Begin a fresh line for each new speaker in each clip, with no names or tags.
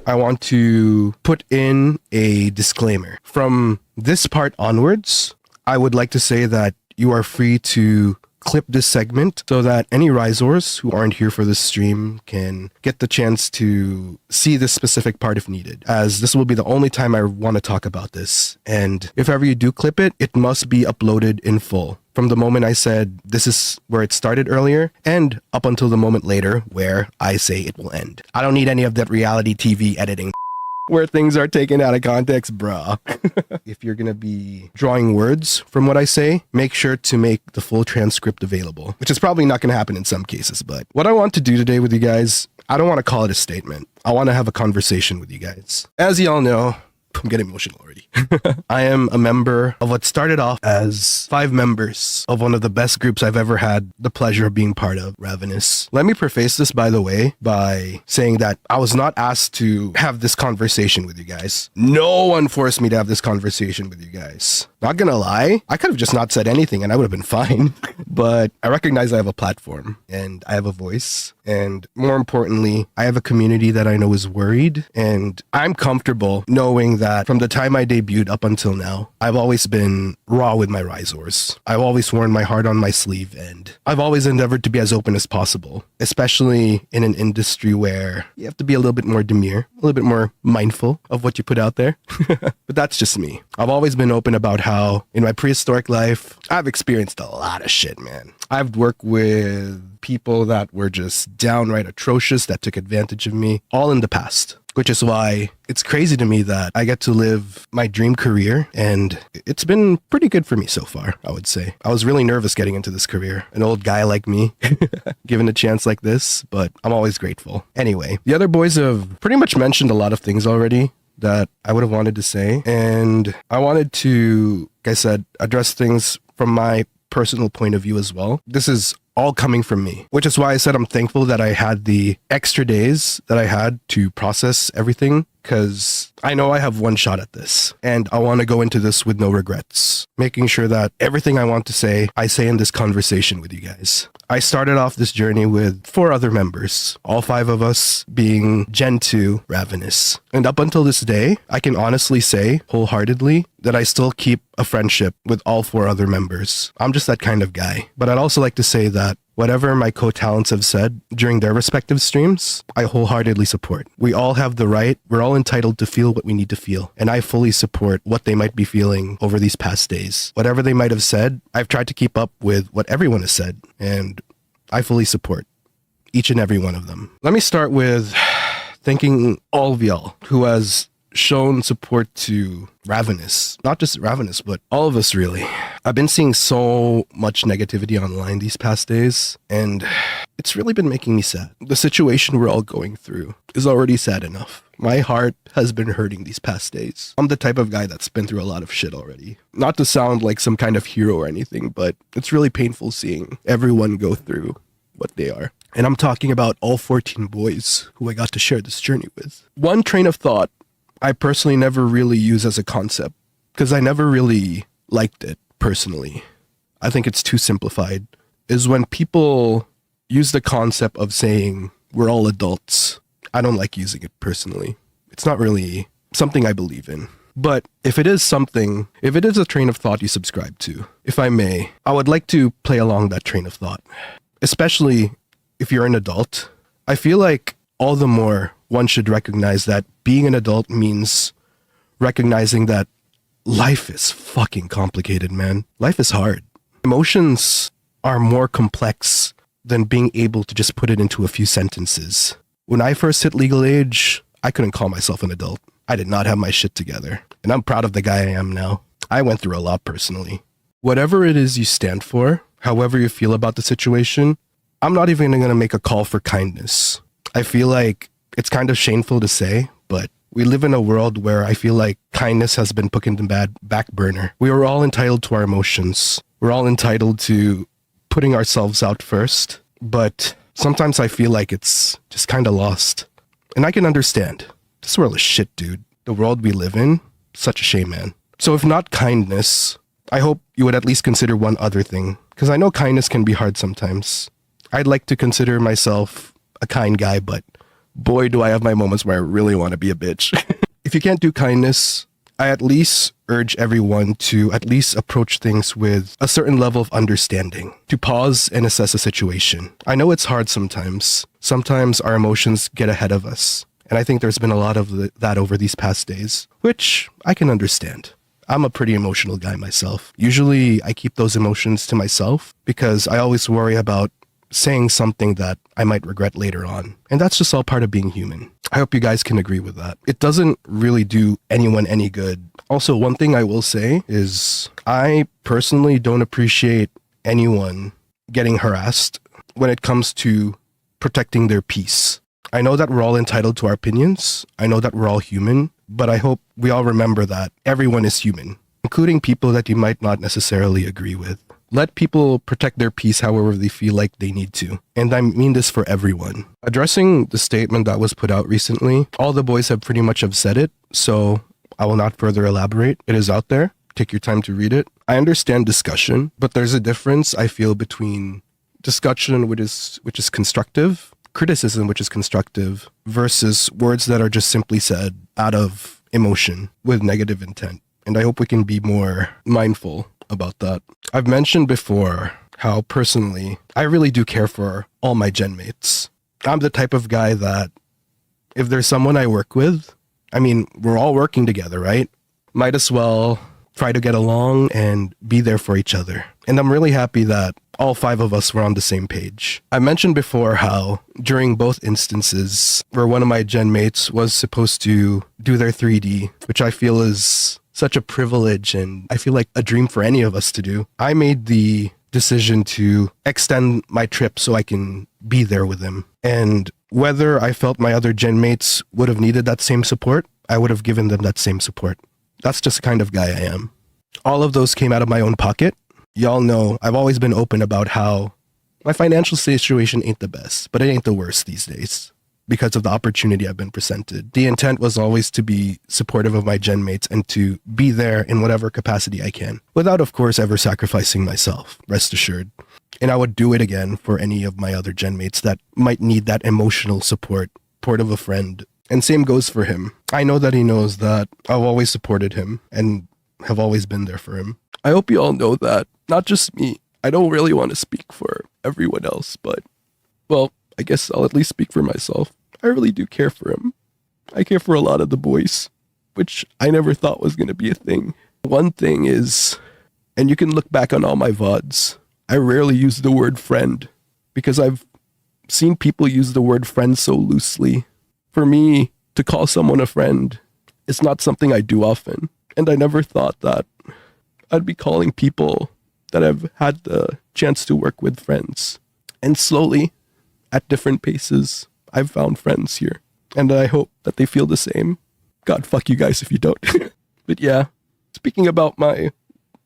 I want to put in a disclaimer. From this part onwards, I would like to say that you are free to clip this segment so that any Ryzars who aren't here for this stream can get the chance to see this specific part if needed, as this will be the only time I want to talk about this. And if ever you do clip it, it must be uploaded in full. From the moment I said this is where it started earlier and up until the moment later where I say it will end. I don't need any of that reality TV editing where things are taken out of context, bruh. If you're gonna be drawing words from what I say, make sure to make the full transcript available, which is probably not gonna happen in some cases. But what I want to do today with you guys, I don't want to call it a statement. I want to have a conversation with you guys. As y'all know, I'm getting emotional already. I am a member of what started off as 5 members of one of the best groups I've ever had the pleasure of being part of, Ravenous. Let me preface this, by the way, by saying that I was not asked to have this conversation with you guys. No one forced me to have this conversation with you guys. Not gonna lie, I could have just not said anything and I would have been fine. But I recognize I have a platform and I have a voice. And more importantly, I have a community that I know is worried. And I'm comfortable knowing that from the time I debuted up until now, I've always been raw with my Ryzars. I've always worn my heart on my sleeve, and I've always endeavored to be as open as possible, especially in an industry where you have to be a little bit more demure, a little bit more mindful of what you put out there. But that's just me. I've always been open about how in my prehistoric life, I've experienced a lot of shit, man. I've worked with people that were just downright atrocious, that took advantage of me, all in the past. Which is why it's crazy to me that I get to live my dream career, and it's been pretty good for me so far, I would say. I was really nervous getting into this career. An old guy like me, given a chance like this, but I'm always grateful. Anyway, the other boys have pretty much mentioned a lot of things already that I would have wanted to say, and I wanted to, like I said, address things from my personal point of view as well. This is all coming from me, which is why I said I'm thankful that I had the extra days that I had to process everything, because I know I have one shot at this and I want to go into this with no regrets, making sure that everything I want to say, I say in this conversation with you guys. I started off this journey with 4 other members, all 5 of us being Gen 2 Ravenous. And up until this day, I can honestly say wholeheartedly that I still keep a friendship with all 4 other members. I'm just that kind of guy. But I'd also like to say that whatever my co-talents have said during their respective streams, I wholeheartedly support. We all have the right, we're all entitled to feel what we need to feel. And I fully support what they might be feeling over these past days. Whatever they might have said, I've tried to keep up with what everyone has said. And I fully support each and every one of them. Let me start with thanking all of y'all who has shown support to Ravenous. Not just Ravenous, but all of us really. I've been seeing so much negativity online these past days, and it's really been making me sad. The situation we're all going through is already sad enough. My heart has been hurting these past days. I'm the type of guy that's been through a lot of shit already. Not to sound like some kind of hero or anything, but it's really painful seeing everyone go through what they are. And I'm talking about all 14 boys who I got to share this journey with. One train of thought I personally never really use as a concept, because I never really liked it personally. I think it's too simplified, is when people use the concept of saying we're all adults. I don't like using it personally. It's not really something I believe in. But if it is a train of thought you subscribe to, if I may, I would like to play along that train of thought. Especially if you're an adult, I feel like all the more one should recognize that being an adult means recognizing that life is fucking complicated, man. Life is hard. Emotions are more complex than being able to just put it into a few sentences. When I first hit legal age, I couldn't call myself an adult. I did not have my shit together. And I'm proud of the guy I am now. I went through a lot personally. Whatever it is you stand for, however you feel about the situation, I'm not even going to make a call for kindness. I feel like it's kind of shameful to say, but we live in a world where I feel like kindness has been put in the back burner. We are all entitled to our emotions. We're all entitled to putting ourselves out first, but sometimes I feel like it's just kind of lost. And I can understand. This world is shit, dude. The world we live in, such a shame, man. So if not kindness, I hope you would at least consider one other thing, because I know kindness can be hard sometimes. I'd like to consider myself a kind guy, but boy, do I have my moments where I really want to be a bitch. If you can't do kindness, I at least urge everyone to at least approach things with a certain level of understanding, to pause and assess a situation. I know it's hard sometimes. Sometimes our emotions get ahead of us. And I think there's been a lot of that over these past days, which I can understand. I'm a pretty emotional guy myself. Usually I keep those emotions to myself because I always worry about saying something that I might regret later on. And that's just all part of being human. I hope you guys can agree with that. It doesn't really do anyone any good. Also, one thing I will say is I personally don't appreciate anyone getting harassed when it comes to protecting their peace. I know that we're all entitled to our opinions. I know that we're all human, but I hope we all remember that everyone is human, including people that you might not necessarily agree with. Let people protect their peace however they feel like they need to. And I mean this for everyone. Addressing the statement that was put out recently, all the boys have pretty much have said it, so I will not further elaborate. It is out there. Take your time to read it. I understand discussion, but there's a difference, I feel, between discussion which is constructive, criticism which is constructive, versus words that are just simply said out of emotion with negative intent. And I hope we can be more mindful about that. I've mentioned before how personally I really do care for all my gen mates. I'm the type of guy that if there's someone I work with, I mean, we're all working together, right? Might as well try to get along and be there for each other. And I'm really happy that all 5 of us were on the same page. I mentioned before how during both instances where one of my gen mates was supposed to do their 3D, which I feel is such a privilege and I feel like a dream for any of us to do, I made the decision to extend my trip so I can be there with him. And whether I felt my other gen mates would have needed that same support, I would have given them that same support. That's just the kind of guy I am. All of those came out of my own pocket. Y'all know I've always been open about how my financial situation ain't the best, but it ain't the worst these days because of the opportunity I've been presented. The intent was always to be supportive of my gen mates and to be there in whatever capacity I can, without, of course, ever sacrificing myself, rest assured. And I would do it again for any of my other gen mates that might need that emotional support of a friend. And same goes for him. I know that he knows that I've always supported him and have always been there for him. I hope you all know that, not just me. I don't really want to speak for everyone else, but, well, I guess I'll at least speak for myself. I really do care for him. I care for a lot of the boys, which I never thought was going to be a thing. One thing is, and you can look back on all my VODs, I rarely use the word friend because I've seen people use the word friend so loosely. For me, to call someone a friend is not something I do often. And I never thought that I'd be calling people that I've had the chance to work with friends. And slowly, at different paces, I've found friends here. And I hope that they feel the same. God, fuck you guys if you don't. But yeah, speaking about my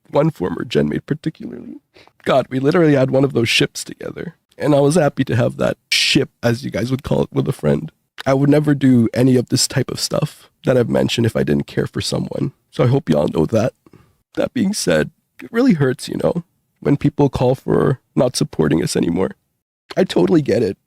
one former gen mate particularly, God, we literally had one of those ships together. And I was happy to have that ship, as you guys would call it, with a friend. I would never do any of this type of stuff that I've mentioned if I didn't care for someone. So I hope y'all know that. That being said, it really hurts, when people call for not supporting us anymore. I totally get it.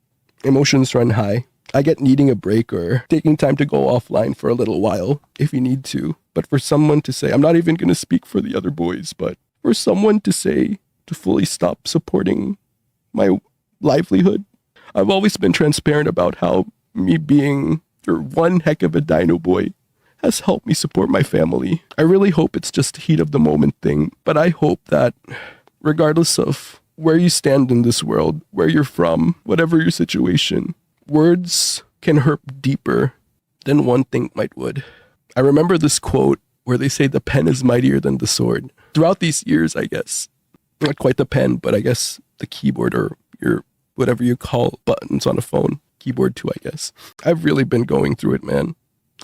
Emotions run high. I get needing a break or taking time to go offline for a little while if you need to. But for someone to say, I'm not even going to speak for the other boys, but for someone to say to fully stop supporting my livelihood, I've always been transparent about how me being one heck of a dino boy has helped me support my family. I really hope it's just a heat of the moment thing, but I hope that regardless of where you stand in this world, where you're from, whatever your situation, words can hurt deeper than one think might would. I remember this quote where they say the pen is mightier than the sword. Throughout these years, I guess, not quite the pen, but I guess the keyboard or your whatever you call buttons on a phone, keyboard too, I guess. I've really been going through it, man.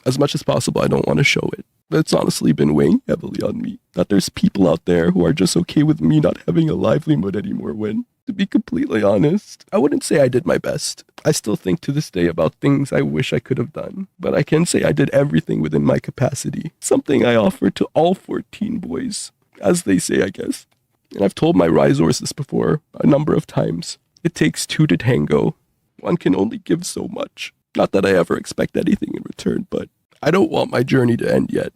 As much as possible, I don't want to show it. But it's honestly been weighing heavily on me that there's people out there who are just okay with me not having a livelihood anymore when, to be completely honest, I wouldn't say I did my best. I still think to this day about things I wish I could have done. But I can say I did everything within my capacity. Something I offer to all 14 boys, as they say, I guess. And I've told my Ryzars this before a number of times. It takes 2 to tango. One can only give so much.
Not that I ever expect anything in return, but I don't want my journey to end yet.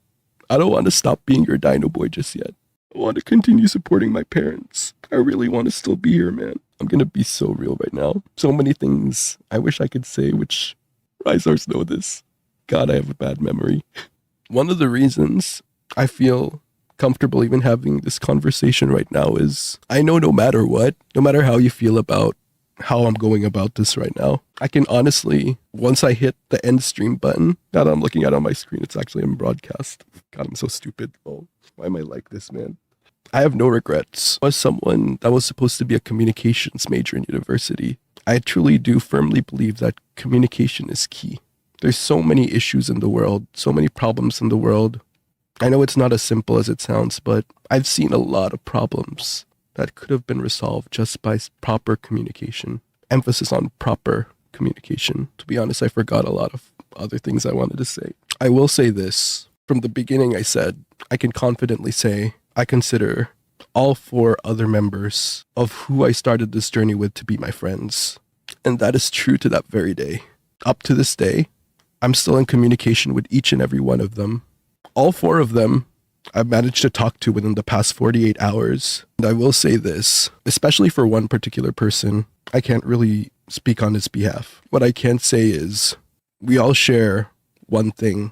I don't want to stop being your dino boy just yet. I want to continue supporting my parents. I really want to still be here, man. I'm gonna be so real right now. So many things I wish I could say, which Ryzars know this. God, I have a bad memory. One of the reasons I feel comfortable even having this conversation right now is I know no matter what, no matter how you feel about how I'm going about this right now, I can honestly, once I hit the end stream button, now that I'm looking at it on my screen, it's actually in broadcast. God, I'm so stupid. Oh, why am I like this, man? I have no regrets. As someone that was supposed to be a communications major in university, I truly do firmly believe that communication is key. There's so many issues in the world, so many problems in the world. I know it's not as simple as it sounds, but I've seen a lot of problems that could have been resolved just by proper communication. Emphasis on proper communication. To be honest, I forgot a lot of other things I wanted to say. I will say this. From the beginning, I said, I can confidently say, I consider all 4 other members of who I started this journey with to be my friends. And that is true to that very day. Up to this day, I'm still in communication with each and every one of them. All 4 of them I've managed to talk to within the past 48 hours. And I will say this, especially for one particular person, I can't really speak on his behalf. What I can say is we all share one thing.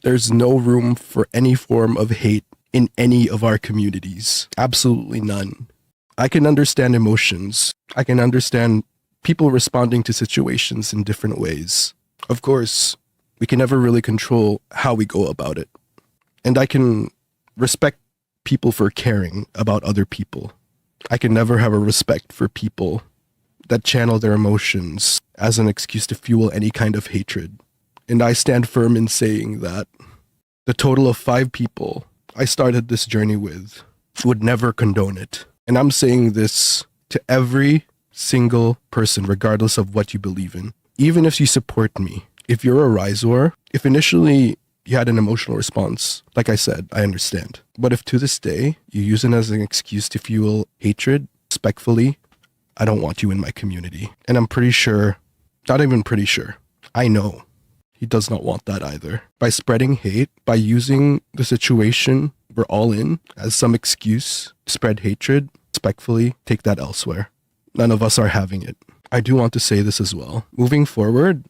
There's no room for any form of hate in any of our communities. Absolutely none. I can understand emotions. I can understand people responding to situations in different ways. Of course, we can never really control how we go about it. And I can respect people for caring about other people. I can never have a respect for people that channel their emotions as an excuse to fuel any kind of hatred. And I stand firm in saying that the total of 5 people I started this journey with would never condone it. And I'm saying this to every single person, regardless of what you believe in. Even if you support me, if you're a Ryzar, if initially you had an emotional response, like I said, I understand. But if to this day you use it as an excuse to fuel hatred, respectfully, I don't want you in my community. And I'm pretty sure, not even pretty sure, I know he does not want that either. By spreading hate, by using the situation we're all in as some excuse to spread hatred, respectfully, take that elsewhere. None of us are having it. I do want to say this as well. Moving forward,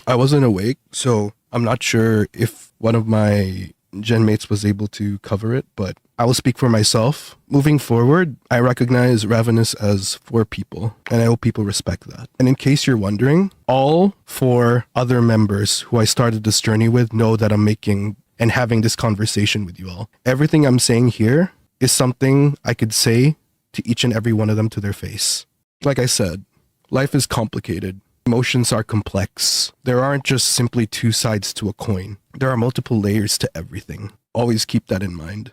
I wasn't awake, so I'm not sure if one of my gen mates was able to cover it, but I will speak for myself. Moving forward, I recognize Ravenous as 4 people, and I hope people respect that. And in case you're wondering, all 4 other members who I started this journey with know that I'm making and having this conversation with you all. Everything I'm saying here is something I could say to each and every one of them to their face. Like I said, life is complicated. Emotions are complex. There aren't just simply 2 sides to a coin. There are multiple layers to everything. Always keep that in mind.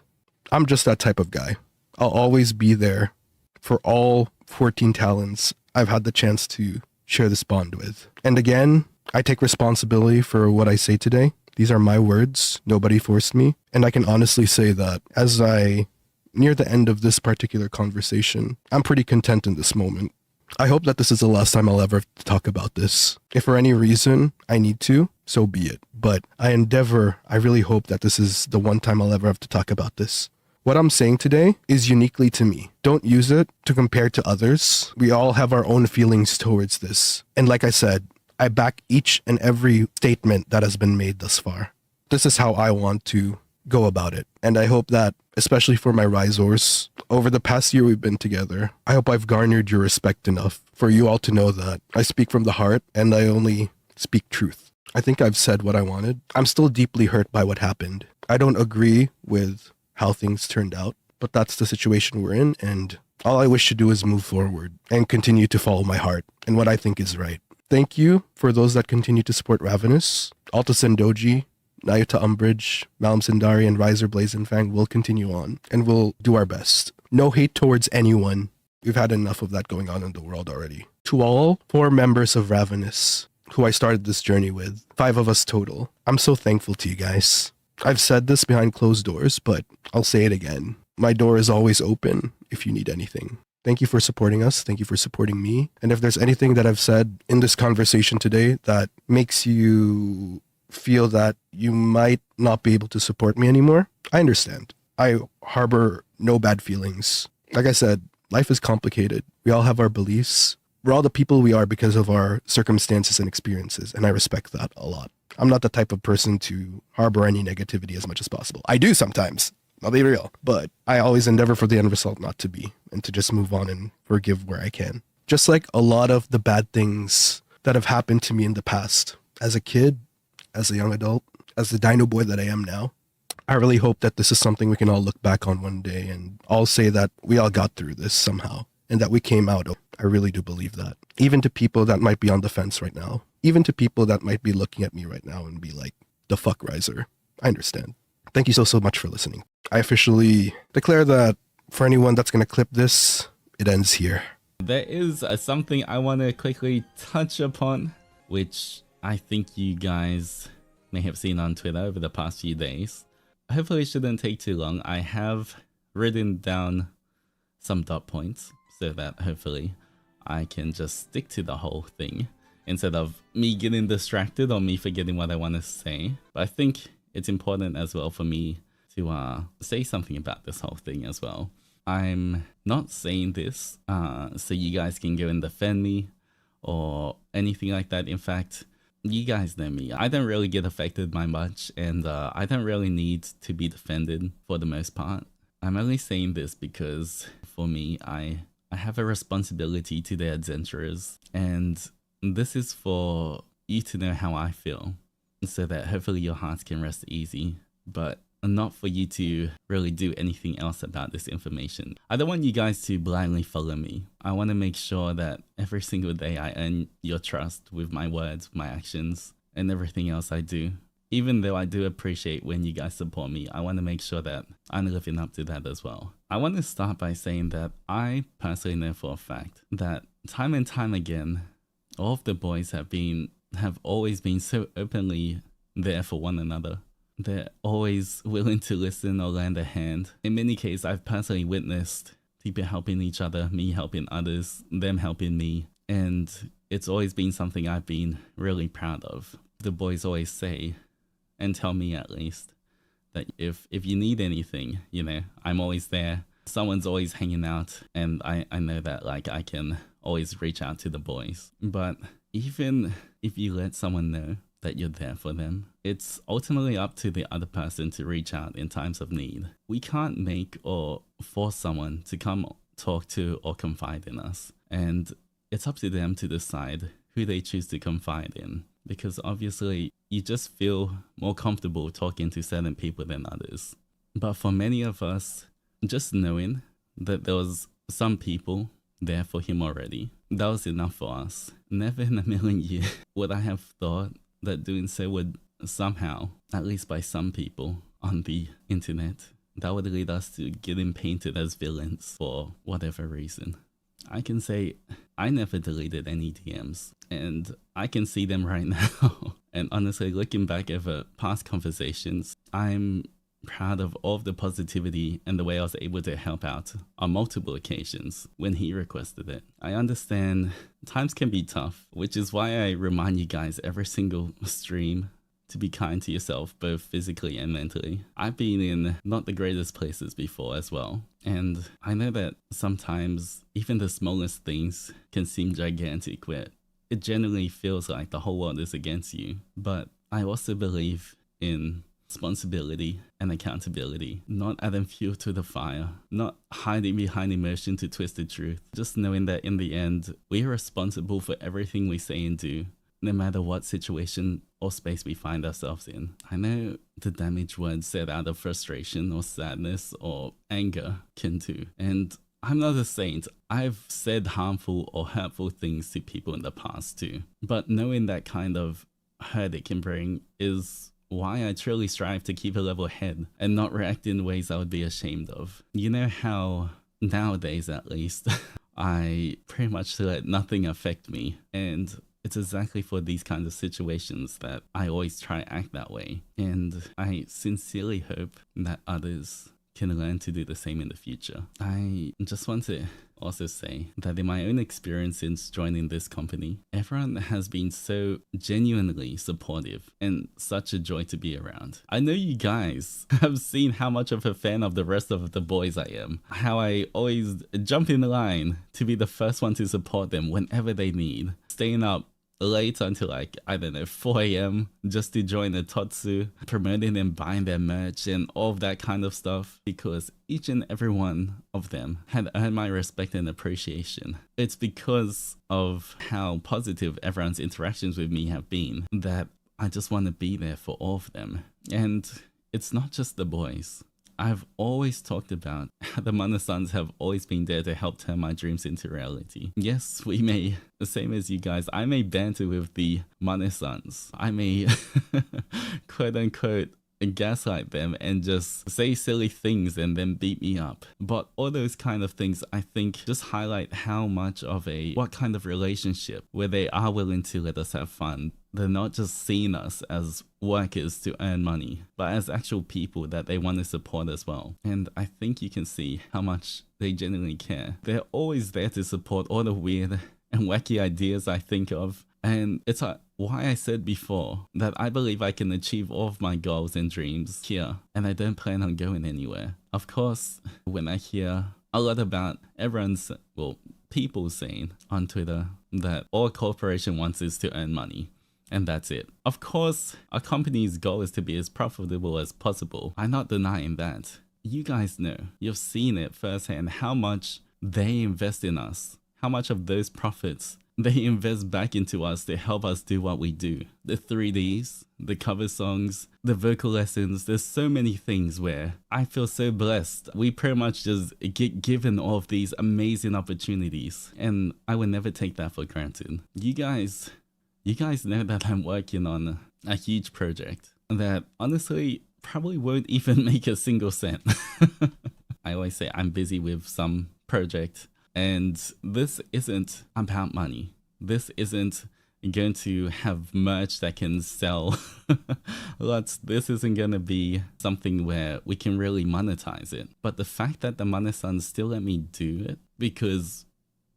I'm just that type of guy. I'll always be there for all 14 talents I've had the chance to share this bond with. And again, I take responsibility for what I say today. These are my words. Nobody forced me. And I can honestly say that as I near the end of this particular conversation, I'm pretty content in this moment. I hope that this is the last time I'll ever have to talk about this. If for any reason I need to, so be it. But I really hope that this is the one time I'll ever have to talk about this. What I'm saying today is uniquely to me. Don't use it to compare to others. We all have our own feelings towards this. And like I said, I back each and every statement that has been made thus far. This is how I want to go about it. And I hope that, especially for my Ryzars, over the past year we've been together, I hope I've garnered your respect enough for you all to know that I speak from the heart and I only speak truth. I think I've said what I wanted. I'm still deeply hurt by what happened. I don't agree with how things turned out, but that's the situation we're in, and all I wish to do is move forward and continue to follow my heart and what I think is right. Thank you for those that continue to support Ravenous. Altus and Doji, Nayuta Umbridge, Malam Sindari, and Ryzar Blazingfang will continue on, and we'll do our best. No hate towards anyone. We've had enough of that going on in the world already. To all 4 members of Ravenous, who I started this journey with, 5 of us total, I'm so thankful to you guys. I've said this behind closed doors, but I'll say it again. My door is always open if you need anything.
Thank you for supporting us. Thank you for supporting me. And if there's anything that I've said in this conversation today that makes you feel that you might not be able to support me anymore, I understand. I harbor no bad feelings. Like I said, life is complicated. We all have our beliefs. We're all the people we are because of our circumstances and experiences, and I respect that a lot. I'm not the type of person to harbor any negativity as much as possible. I do sometimes, I'll be real, but I always endeavor for the end result not to be, and to just move on and forgive where I can. Just like a lot of the bad things that have happened to me in the past, as a kid, as a young adult, as the dino boy that I am now, I really hope that this is something we can all look back on one day and all say that we all got through this somehow and that we came out. I really do believe that. Even to people that might be on the fence right now, even to people that might be looking at me right now and be like, the fuck, Ryzar. I understand. Thank you so much for listening. I officially declare that for anyone that's going to clip this, it ends here.
There is something I want to quickly touch upon, which I think you guys may have seen on Twitter over the past few days. Hopefully it shouldn't take too long. I have written down some dot points so that hopefully I can just stick to the whole thing instead of me getting distracted or me forgetting what I want to say. But I think it's important as well for me to say something about this whole thing as well. I'm not saying this so you guys can go and defend me or anything like that. In fact, you guys know me. I don't really get affected by much, and I don't really need to be defended for the most part. I'm only saying this because for me, I have a responsibility to the adventurers, and this is for you to know how I feel so that hopefully your hearts can rest easy, but not for you to really do anything else about this information. I don't want you guys to blindly follow me. I want to make sure that every single day I earn your trust with my words, my actions, and everything else I do. Even though I do appreciate when you guys support me, I want to make sure that I'm living up to that as well. I want to start by saying that I personally know for a fact that time and time again, all of the boys have always been so openly there for one another. They're always willing to listen or lend a hand. In many cases, I've personally witnessed people helping each other, me helping others, them helping me. And it's always been something I've been really proud of. The boys always say, and tell me at least, that if you need anything, you know, I'm always there. Someone's always hanging out, and I know that like I can always reach out to the boys. But even if you let someone know that you're there for them, it's ultimately up to the other person to reach out in times of need. We can't make or force someone to come talk to or confide in us, and it's up to them to decide who they choose to confide in, because obviously you just feel more comfortable talking to certain people than others. But for many of us, just knowing that there was some people there for him already, that was enough for us. Never in a million years would I have thought that doing so would somehow, at least by some people on the internet, that would lead us to getting painted as villains for whatever reason. I can say I never deleted any DMs, and I can see them right now. And honestly, looking back over past conversations, I'm proud of all of the positivity and the way I was able to help out on multiple occasions when he requested it. I understand times can be tough, which is why I remind you guys every single stream to be kind to yourself, both physically and mentally. I've been in not the greatest places before as well, and I know that sometimes even the smallest things can seem gigantic, where it generally feels like the whole world is against you. But I also believe in responsibility and accountability, not adding fuel to the fire, not hiding behind emotion to twist the truth, just knowing that in the end, we're responsible for everything we say and do, no matter what situation or space we find ourselves in. I know the damage words said out of frustration or sadness or anger can do, and I'm not a saint. I've said harmful or hurtful things to people in the past too, but knowing that kind of hurt it can bring is why I truly strive to keep a level head and not react in ways I would be ashamed of. You know how nowadays, at least, I pretty much let nothing affect me, and it's exactly for these kinds of situations that I always try to act that way. And I sincerely hope that others can learn to do the same in the future. I just want to also say that in my own experience since joining this company, everyone has been so genuinely supportive and such a joy to be around. I know you guys have seen how much of a fan of the rest of the boys I am, how I always jump in line to be the first one to support them whenever they need, staying up late until like, I don't know, 4 a.m. just to join the Totsu, promoting and buying their merch and all of that kind of stuff, because each and every one of them had earned my respect and appreciation. It's because of how positive everyone's interactions with me have been that I just want to be there for all of them. And it's not just the boys. I've always talked about how the Mana-sans have always been there to help turn my dreams into reality. Yes, we may, the same as you guys, I may banter with the Mana-sans. I may quote unquote gaslight them and just say silly things and then beat me up. But all those kind of things, I think, just highlight how much of what kind of relationship where they are willing to let us have fun. They're not just seeing us as workers to earn money, but as actual people that they want to support as well. And I think you can see how much they genuinely care. They're always there to support all the weird and wacky ideas I think of. And it's why I said before that I believe I can achieve all of my goals and dreams here, and I don't plan on going anywhere. Of course, when I hear a lot about everyone's, well, people saying on Twitter that all a corporation wants is to earn money, and that's it. Of course, a company's goal is to be as profitable as possible. I'm not denying that. You guys know, you've seen it firsthand how much they invest in us, how much of those profits they invest back into us to help us do what we do. The 3Ds, the cover songs, the vocal lessons, there's so many things where I feel so blessed. We pretty much just get given all of these amazing opportunities, and I would never take that for granted. You guys know that I'm working on a huge project that honestly probably won't even make a single cent. I always say I'm busy with some project, and this isn't about money. This isn't going to have merch that can sell lots. This isn't going to be something where we can really monetize it. But the fact that the Mana-sans still let me do it because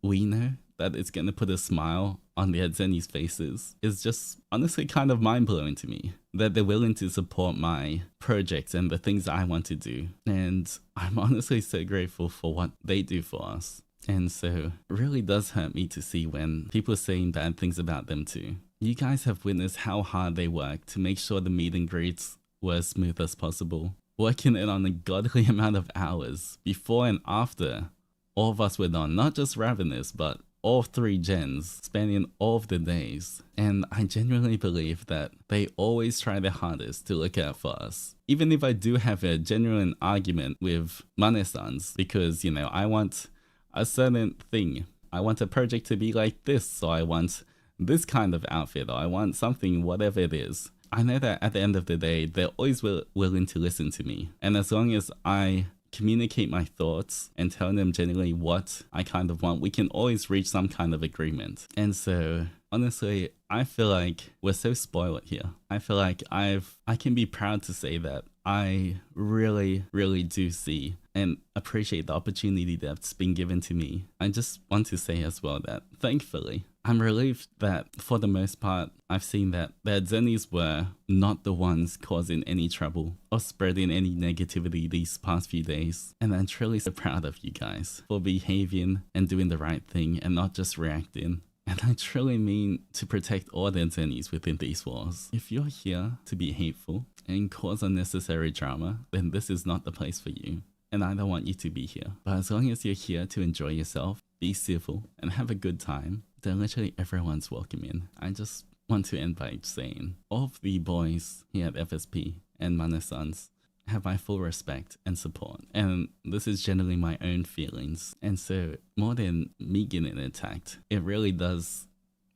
we know that it's going to put a smile on their Zenni's faces is just honestly kind of mind-blowing to me. That they're willing to support my projects and the things I want to do. And I'm honestly so grateful for what they do for us. And so it really does hurt me to see when people are saying bad things about them too. You guys have witnessed how hard they work to make sure the meet and greets were as smooth as possible. Working it on a godly amount of hours before and after all of us were done. Not just Ravenous, but all 3 gens, spanning all of the days. And I genuinely believe that they always try their hardest to look out for us. Even if I do have a genuine argument with Mana-sans, because, you know, I want a certain thing. I want a project to be like this, so I want this kind of outfit, or I want something, whatever it is. I know that at the end of the day, they're always willing to listen to me. And as long as I communicate my thoughts and tell them generally what I kind of want, we can always reach some kind of agreement. And so honestly, I feel like we're so spoiled here. I feel like I can be proud to say that I really, really do see and appreciate the opportunity that's been given to me. I just want to say as well that thankfully, I'm relieved that for the most part, I've seen that the Zennies were not the ones causing any trouble or spreading any negativity these past few days. And I'm truly so proud of you guys for behaving and doing the right thing and not just reacting. And I truly mean to protect all the Zennies within these walls. If you're here to be hateful and cause unnecessary drama, then this is not the place for you. And I don't want you to be here. But as long as you're here to enjoy yourself, be civil, and have a good time, then literally everyone's welcome in. I just want to end by saying, all of the boys here at FSP and Mana-sans have my full respect and support. And this is generally my own feelings. And so more than me getting attacked, it really does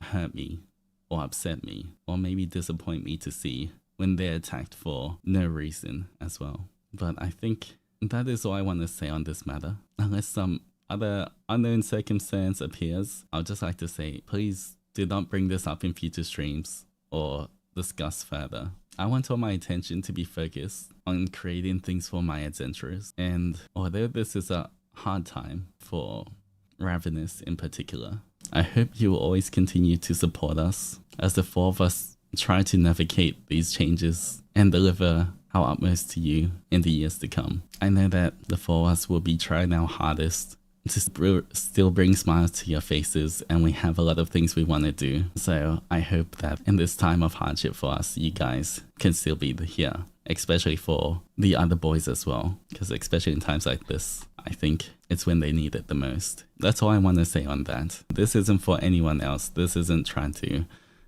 hurt me or upset me or maybe disappoint me to see when they're attacked for no reason as well. But I think that is all I want to say on this matter. Unless some other unknown circumstance appears, I'll just like to say, please do not bring this up in future streams or discuss further. I want all my attention to be focused on creating things for my adventurers. And although this is a hard time for Ravenous in particular. I hope you will always continue to support us as the four of us try to navigate these changes and deliver our utmost to you in the years to come. I know that the four of us will be trying our hardest to still bring smiles to your faces, and we have a lot of things we want to do. So I hope that in this time of hardship for us, you guys can still be here, especially for the other boys as well, because especially in times like this, I think it's when they need it the most. That's all I want to say on that. This isn't for anyone else. This isn't trying to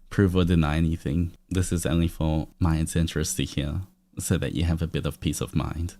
prove or deny anything. This is only for my interest to hear, so that you have a bit of peace of mind.